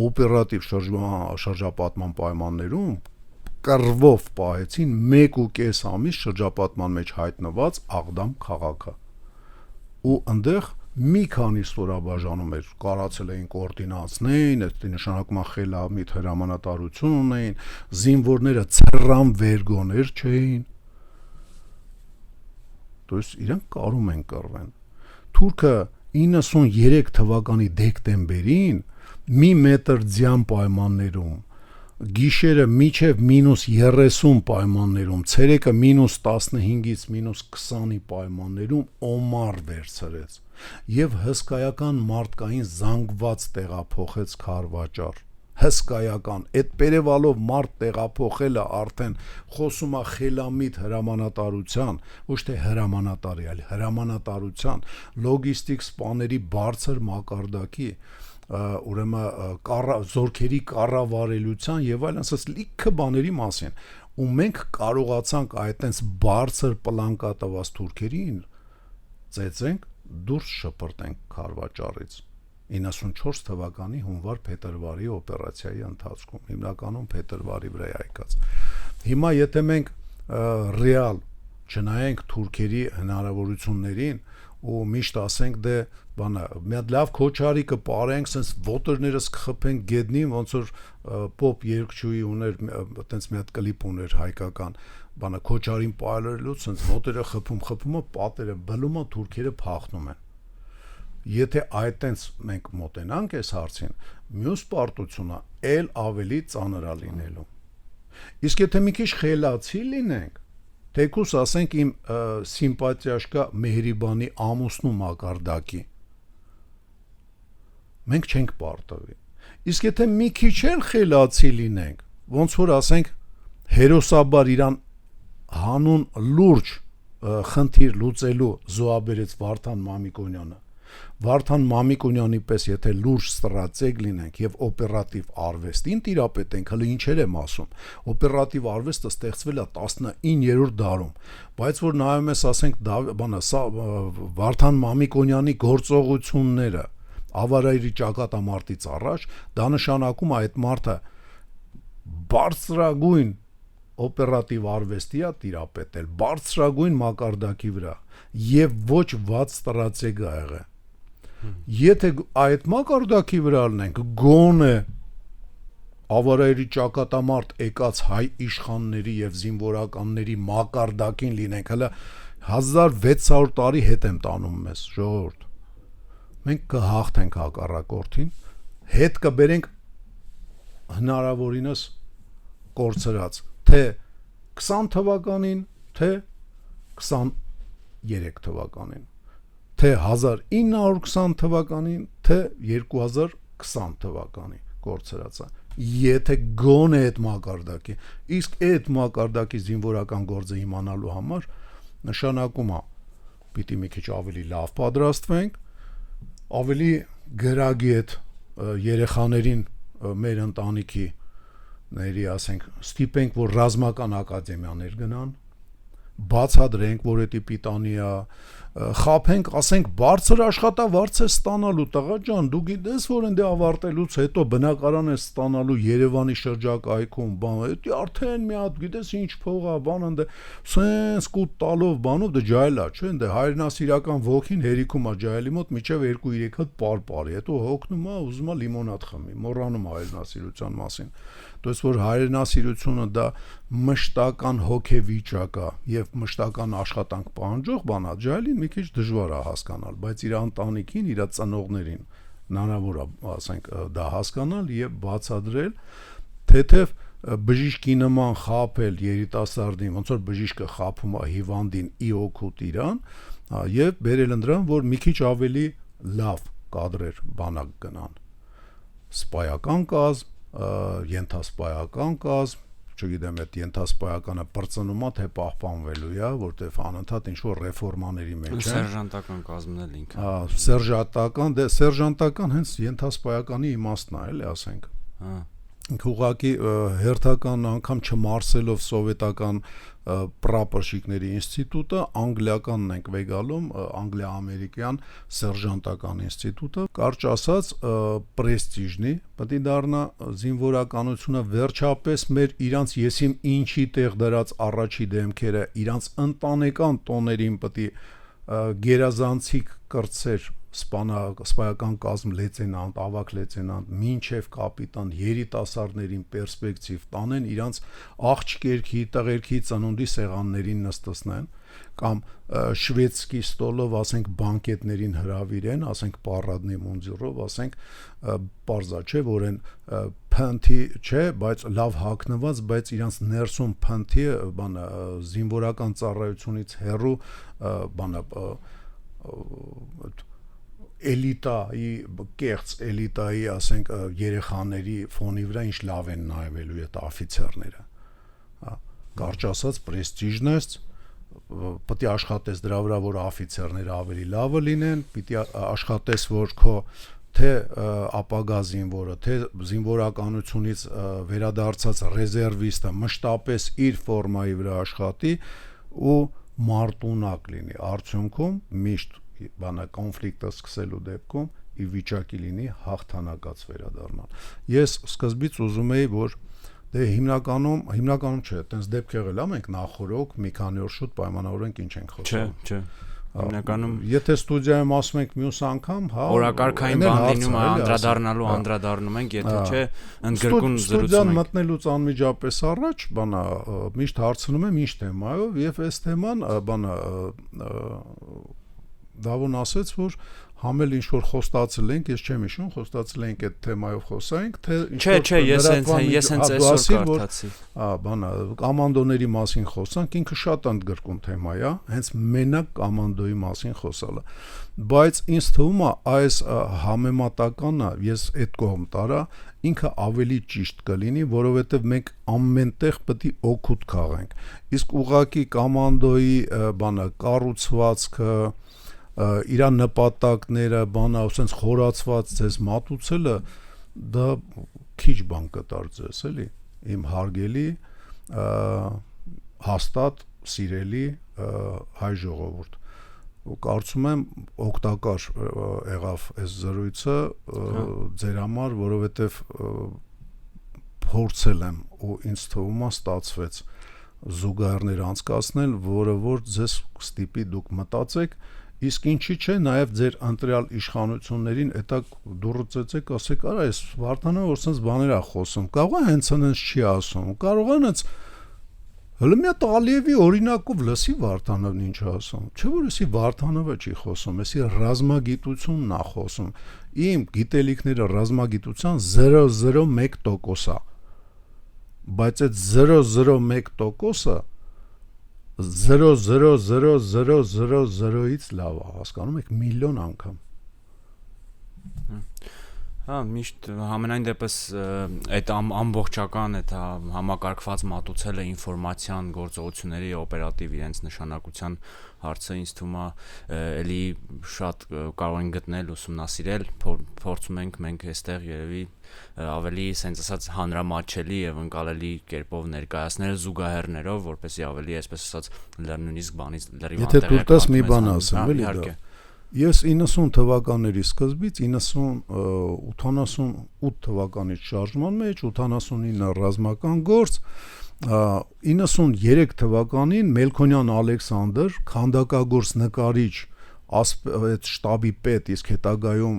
S2: Օպերատիվ շրջապատման պայմաններում կռվով պահեցին 1.5 ամիս շրջապատման մեջ հայտնված Աղդամ քաղաքը։ Ու այնտեղ մի քանի ստորաբաժանում էր, կարացել էին կոորդինացնեին, այդ նշանակում է խելամիտ հրամանատարություն ունեին, զինվորները ցրրան վերգոներ չէին։ Դուք իրենք կարում են կռվեն։ Թուրքը 93 թվականի դեկտեմբերին մի մետր ձյան պայմաններում, գիշերը միջև -30 պայմաններում, ցերեկը -15-ից -20-ի պայմաններում օմար վերցրեց եւ հսկայական մարդկային զանգված տեղափոխեց Քարվաճար։ Հսկայական, այդ Պերևալով մարդ տեղափոխելը արդեն խոսում է խելամիտ հրամանատարության, ոչ թե հրամանատարի, այլ հրամանատարության, լոգիստիկ սպաների բարձր մակարդակի, ուրեմն զորքերի կառավարելիության եւ այլն, ասած լիքը բաների մասին, ու մենք կարողացանք այդտենց բարձր պլանկատված թուրքերին ծեծենք, դուրս շպրտենք Քարվաճարից 94 թվականի հունվար-փետրվարի օպերացիայի ընթացքում, հիմնականում փետրվարի վրա եկած։ Հիմա եթե մենք ռեալ չնայենք թուրքերի հնարավորություններին ու միշտ ասենք դե բանա մի հատ լավ քոչարի կպարենք, sense ոտերներս կխփենք գետնին, ոնց որ պոպ երգչուհի ուներ, այտենց մի հատ կլիպ ուներ հայկական, բանա քոչարին պարելուց, sense ոտերը խփում, պատերը բլում է, թուրքերը փախնում են։ Եթե այտենց մենք մոտենանք այս հարցին, մյուս պարտությունը էլ ավելի ծանր լինելու։ Իսկ եթե մի քիչ խելացի լինենք, թեկուս ասենք իմ սիմպաթիաշկա Մեհրիբանի ամուսնու մակարդակի, մենք չենք պարտվի։ Իսկ եթե մի քիչ էլ խելացի լինենք, ոնց որ ասենք հերոսաբար իրան հանուն լուրջ խնդիր լուծելու զոհաբերեց Վարդան Մամիկոնյանը, Վարդան Մամիկոնյանի պես եթե լուրջ ստրատեգ լինենք եւ օպերատիվ արվեստին տիրապետենք, հələ ինչեր եմ ասում, օպերատիվ արվեստը ստեղծվել է 19-րդ դարում, բայց որ նայում ես ասենք բանա սա Վարդան Մամիկոնյանի գործողությունները ավարայրի ճակատամարտից առաջ, դա նշանակում է այդ մարդը բարձրագույն օպերատիվ արվեստի է տիրապետել, բարձրագույն մակարդակի վրա եւ ոչ վատ ստրատեգ է եղել։ Եթե այդ մակարդակի վրա լինենք, գոնե ավարայրի ճակատամարտ եկած հայ իշխանների եւ զինվորականների մակարդակին լինենք, հələ 1600 տարի հետ եմ տանում մեզ, ժողովուրդ։ Մենք կհաղթենք հակառակորդին, հետ կբերենք հնարավորինս կորցրած, թե 20 թվականին, թե 23 թվականին, թե 1920 թվականին, թե 2020 թվականին կորցրածը, եթե գոնե այդ մակարդակի, իսկ այդ մակարդակի զինվորական գործը իմանալու համար նշանակում է պիտի մի քիչ ավելի լավ պատրաստվենք, ավելի գրագի այդ երեխաներին մեր ընտանիքի ների ասենք ստիպենք, որ ռազմական ակադեմիաներ գնան, բացադրենք, որ դա պիտանի է, խափենք, ասենք բարձր աշխատավարձ է ստանալու, տղա ջան, դու գիտես, որ ընդ ավարտելուց հետո բնակարան է ստանալու Երևանի շրջակայքում, բան, դա արդեն մի հատ գիտես ինչ փող է, բան ընդ սենց կուտ տալով բանով դա ջայլ է, չէ՞, ընդ հայրենասիրական ոգին հերիքում է ջայլի մոտ միջև 2-3 հատ պարպարի, հետո հոգնում է, ուզում է լիմոնադ խմի, մոռանում հայրենասիրության մասին։ Դες որ հայրենասիրությունը դա մշտական հոգեվիճակա եւ մշտական աշխատանք պահանջող բանա, ջահելին մի քիչ դժվար է հասկանալ, բայց իր ընտանիքին, իր ծնողներին հնարավոր է, ասենք, դա հասկանալ եւ բացադրել, թեթև բժիշկի նման խաբել երիտասարդին, ոնց որ բժիշկը խաբում է հիվանդին ի օգուտ իրան, եւ բերել ընդրան, որ մի քիչ ավելի լավ կադրեր բանակ գնան, սպայական կազմ, ենթասպայական կազմ, չգիտեմ, այդ ենթասպայականը բրծնումա թե պահպանվելու է, որտեվ անընդհատ ինչ-որ ռեֆորմաների մեջ է։
S1: Սերժանտական կազմն էլ ինքը։
S2: Սերժանտական հենց ենթասպայականի իմաստն է, էլի ասենք։ Ուղղակի հերթական անգամ չմարսելով սովետական պրապորշիկների ինստիտուտը, անգլիականն ենք վեգալում, անգլիա-ամերիկյան սերժանտական ինստիտուտը, կարճ ասած պրեստիժնի, պետք է դառնա զինվորականությունը վերջապես մեր իրանց եսիմ ինչի տեղ դրած առաջի դեմքերը, իրանց ընտանեկան տոներին պետք է գերազանցիկ կրծեր սպայական կազմ լեյտենանտ, ավագ լեյտենանտ, մինչև կապիտան երիտասարդներին պերսպեկտիվ տանեն, իրանց աղջիկերքի, տղերքի ծնունդի սեղաններին նստեցնեն, կամ շվեդսկի ստոլով, ասենք, բանկետներին հրավիրեն, ասենք, պարադնի մունձիրով, ասենք, պարզա չէ, որ են փնթի չէ, բայց լավ հագնված, բայց իրանց ներսում փնթի, բանը, զինվորական ծառայությունից հեռու, բանը, էլիտայի, կեղծ էլիտայի, ասենք, երեխաների ֆոնի վրա ինչ լավ են նայվելու այդ օֆիցերները, կարճ ասած պրեստիժն է, պետք է աշխատես դրա վրա, որ օֆիցերները ավելի լավը լինեն, պետք է աշխատես, որ քո թե ապագա զինվորը, թե զինվորականությունից վերադարձած ռեզերվիստը մշտապես իր ֆորմայի վրա աշխատի ու մարտունակ լինի, արդյունքում միշտ բանը կոնֆլիկտը սկսելու դեպքում ի վիճակի լինի հաղթանակած վերադառնալ։ Ես սկզբից ուզում էի, որ դե հիմնականում չէ, այտենց դեպք եղել է, մենք նախորոք մի քանի օր շուտ պայմանավորենք ինչ ենք խոսում։
S1: Չէ, հիմնականում
S2: եթե ստուդիայում ասում ենք մյուս անգամ, հա,
S1: օրակարգային բան լինում է, անդրադառնում ենք, եթե չէ, ընդգրկուն զրուցում ենք։
S2: Ստուդիան մտնելուց անմիջապես առաջ, բանա, միշտ հարցնում եմ ինչ թեմայով, եւ այս թեման, բանա, Դավոն ասեց, որ համել ինչ-որ խոստացել ենք, ես չեմ հիշում, խոստացել ենք այդ թեմայով խոսայինք, թե
S1: Չէ, ես հենց այսօր կարդացի։
S2: Բանա, կոմանդոների մասին խոսանք, ինքը շատ ընդգրկուն թեմա է, հենց մենակ կոմանդոյի մասին խոսալը։ Բայց ինձ թվում է այս համեմատականը, ես այդ կողմ տարա, ինքը ավելի ճիշտ կլինի, որովհետև մենք ամենտեղ պետք է օգուտ քաղենք։ Իսկ ուղղակի կոմանդոյի բանը կառուցվածքը իր նպատակները, բանը, ասենց խորացված ձեզ մատուցելը, դա քիչ բան կտար ձեզ, էլի, իմ հարգելի, հաստատ, սիրելի հայ ժողովուրդ։ Ու կարծում եմ օգտակար եղավ այս զրույցը ձեր համար, որովհետև փորձել եմ ու ինձ թվում է ստացվեց զուգահեռներ անցկացնել, որը որ ձեզ կստիպի դուք մտածեք, իսկ ինչի՞ չէ, նաև ձեր ընտրյալ իշխանություններին էտա դուրը ծեծեք, ասեք, արա, այս Վարդանը որ sense բաներ է խոսում, կարող է հենց այնպես չի ասում, կարող է հենց հələ մի հատ Ալիևի օրինակով լսի Վարդանովն ինչ է ասում, չէ՞ որ էսի Վարդանովը չի խոսում, էսի ռազմագիտությունն է խոսում, իմ գիտելիքները ռազմագիտության 0.01%-ա, բայց այդ 0.01%-ը 0.00000-ից լավ է, հասկանում եք, միլիոն անգամ։
S1: Հա, միշտ համենայն դեպս այդ ամբողջական այդ համակարգված մատուցելը ինֆորմացիան գործողությունների օպերատիվ իրենց նշանակության հարցը ինձ թվում է էլի շատ կարող են գտնել, ուսումնասիրել, փորձում ենք մենք այստեղ երևի ավելի sense ասած հանրամատչելի եւ ընկալելի կերպով ներկայացնել զուգահեռներով, որպեսզի ավելի այսպես ասած նույնիսկ բանից լրիվ
S2: անտեղյակ։ Եթե դուք մի բան ասեմ, էլի դա։ Ես 90 թվականների սկզբից 88 թվականից շարժման մեջ 89 ռազմական գործ 93 թվականին Մելքոնյան Ալեքսանդր քանդակագործ նկարիչ այդ շտաբի պետ, իսկ հետագայում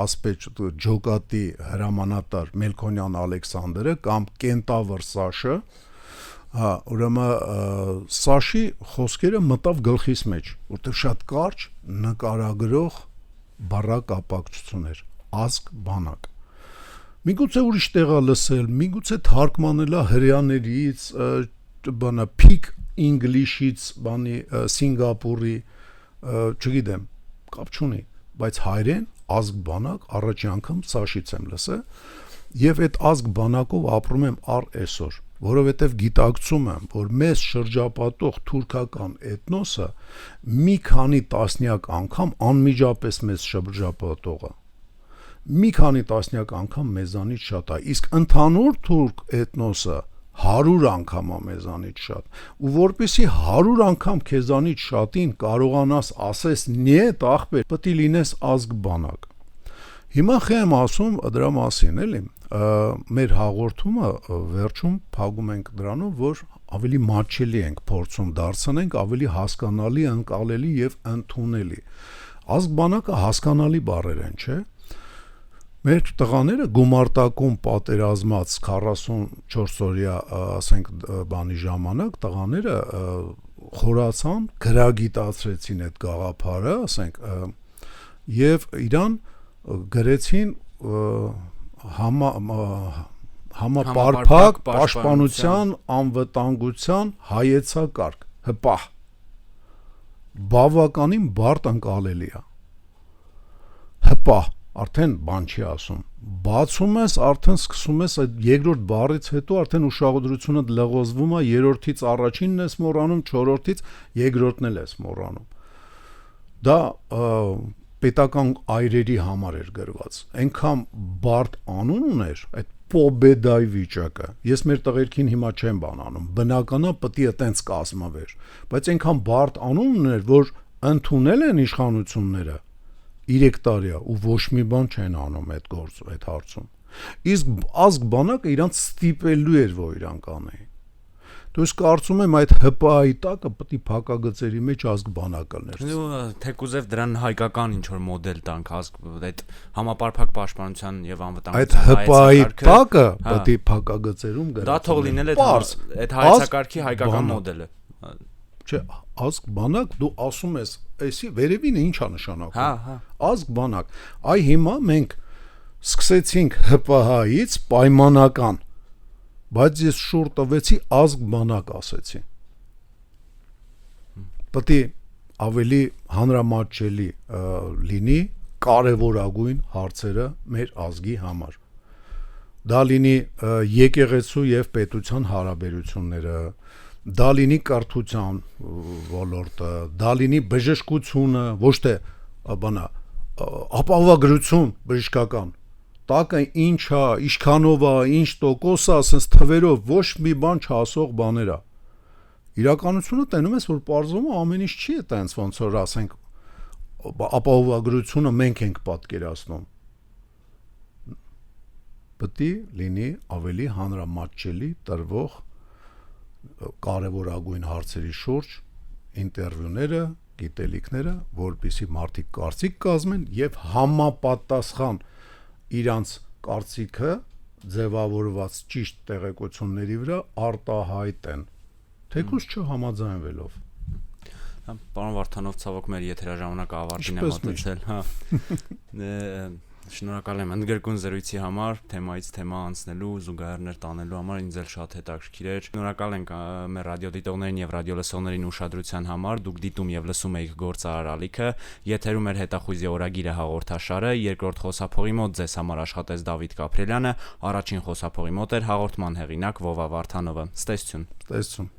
S2: ասպետ ջոկատի հրամանատար Մելքոնյան Ալեքսանդրը կամ Կենտավր Սաշը Հա, ուրեմն Սաշի խոսքերը մտավ գլխիս մեջ, որտեղ շատ կարճ նկարագրող բառակապակցություն էր, ազգ բանակ։ Միգուցե ուրիշ տեղա լսել, միգուցե թարգմանելա հրեաներից, բանա peak English-ից, բանի Սինգապուրի, չգիտեմ, կապ չունի, բայց հայերեն ազգ բանակ առաջի անգամ Սաշից եմ լսել, եւ այդ ազգ բանակով ապրում եմ առ այսօր, որովհետեւ գիտակցում եմ, որ մեզ շրջապատող թուրքական էթնոսը մի քանի տասնյակ անգամ անմիջապես մեզ շրջապատողը մի քանի տասնյակ անգամ մեզանից շատ է, իսկ ընդհանուր թուրք էթնոսը 100 անգամ է մեզանից շատ, ու որպեսի 100 անգամ քեզանից շատին կարողանաս ասես «Նիետ ախպեր», պետք է լինես ազգ բանակ։ Հիմա խեմ ասում դրա մասին, էլի, մեր հաղորդումը վերջում փակում ենք դրանով, որ ավելի մատչելի ենք փորձում դարձնենք, ավելի հասկանալի, ընկալելի եւ ընդունելի։ Ազգ բանակը հասկանալի բառեր են, չէ՞։ Մեր տղաները գումարտակում պատերազմած 44 օրյա, ասենք, բանի ժամանակ տղաները խորացան, գրագիտացրեցին այդ գաղափարը, ասենք, եւ իրան գրեցին համապարփակ պաշտպանության անվտանգության հայեցակարգ, հպահ, բավականին բարդ ընկալելի է, հպահ, արդեն բան չի ասում, բացում ես, արդեն սկսում ես այդ երկրորդ բառից հետո արդեն ուշադրությունը լղոզվում է, երրորդից առաջինն ես մոռանում, չորրորդից երկրորդն էլ ես մոռանում։ Դա պետական այրերի համար էր գրված, այնքան բարդ անուն ուներ այդ պոբեդայ վիճակը, ես մեր տղերքին հիմա չեմ բանանում, բնականա պետք է այտենց կազմավեր, բայց այնքան բարդ անուն ուներ, որ ընդունել են իշխանությունները 3 տարի ու ոչ մի բան չեն անում այդ գործը, այդ հարցում։ Իսկ ազգ բանակը իրանց ստիպելու էր, որ իրանք անեին։ Դու կարծում եմ այդ ՀՊԱ-ի տակը պետք է փակագծերի մեջ ազգ բանակը լներ։
S1: Ու թեկուզև դրան հայկական ինչ որ մոդել տանք, այդ համապարփակ պաշտպանության եւ անվտանգության
S2: այդ ՀՊԱ-ի տակը պետք է փակագծերում գրել։
S1: Դա թող լինել այդ հայեցակարգի հայկական մոդելը։
S2: Չէ, ազգ բանակ դու ասում ես, էսի վերևինը ի՞նչ է նշանակում։
S1: Հա։
S2: Ազգ բանակ։ Այ հիմա մենք սկսեցինք ՀՊՀ-ից պայմանական, բայց ես շուռ տվեցի ազգ բանակ ասեցի։ Պետք է ավելի հանրամատչելի լինի կարևորագույն հարցերը մեր ազգի համար։ Դա լինի եկեղեցու եւ պետության հարաբերությունները, դա լինի կրթության ոլորտը, դա լինի բժշկությունը, ոչ թե բանա ապահովագրություն բժշկական, տակը ինչ է, ինչքանով է, ինչ տոկոս է, ասես թվերով ոչ մի բան չասող բաներ է։ Իրականությունը տենում ես, որ պարզվում է ամեն ինչ չի այտենց, ոնց որ ասենք ապահովագրությունը մենք ենք պատկերացնում։ Պետք է լինի ավելի հանրամատչելի տրվող կարևորագույն հարցերի շուրջ ինտերվյուները, գիտելիքները, որպեսզի մարդիկ կարծիք կազմեն եւ համապատասխան իրանց կարծիքը ձևավորված ճիշտ տեղեկությունների վրա արտահայտեն, թեկուզ չհամաձայնվելով։
S1: Պարոն Վարդանով, ցավոք մեր եթերաժամանակը ավարտին է մոտեցել, հա։ Շնորհակալ եմ ընդգրկուն զրույցի համար, թեմայից թեմա անցնելու, զուգահեռներ տանելու համար ինձ էլ շատ հետաքրքիր էր։ Շնորհակալ ենք մեր ռադիոդիտողներին եւ ռադիոլսողներին ուշադրության համար։ Դուք դիտում եւ լսում եք Գործարար ալիքը, եթերում էր հետախույզի օրագիրը հաղորդաշարը, երկրորդ խոսափողի մոտ ձեզ համար աշխատեց Դավիթ Կապրելյանը, առաջին խոսափողի մոտ էր հաղորդման հեղինակ Վովա Վարդանովը։ Ստեսություն։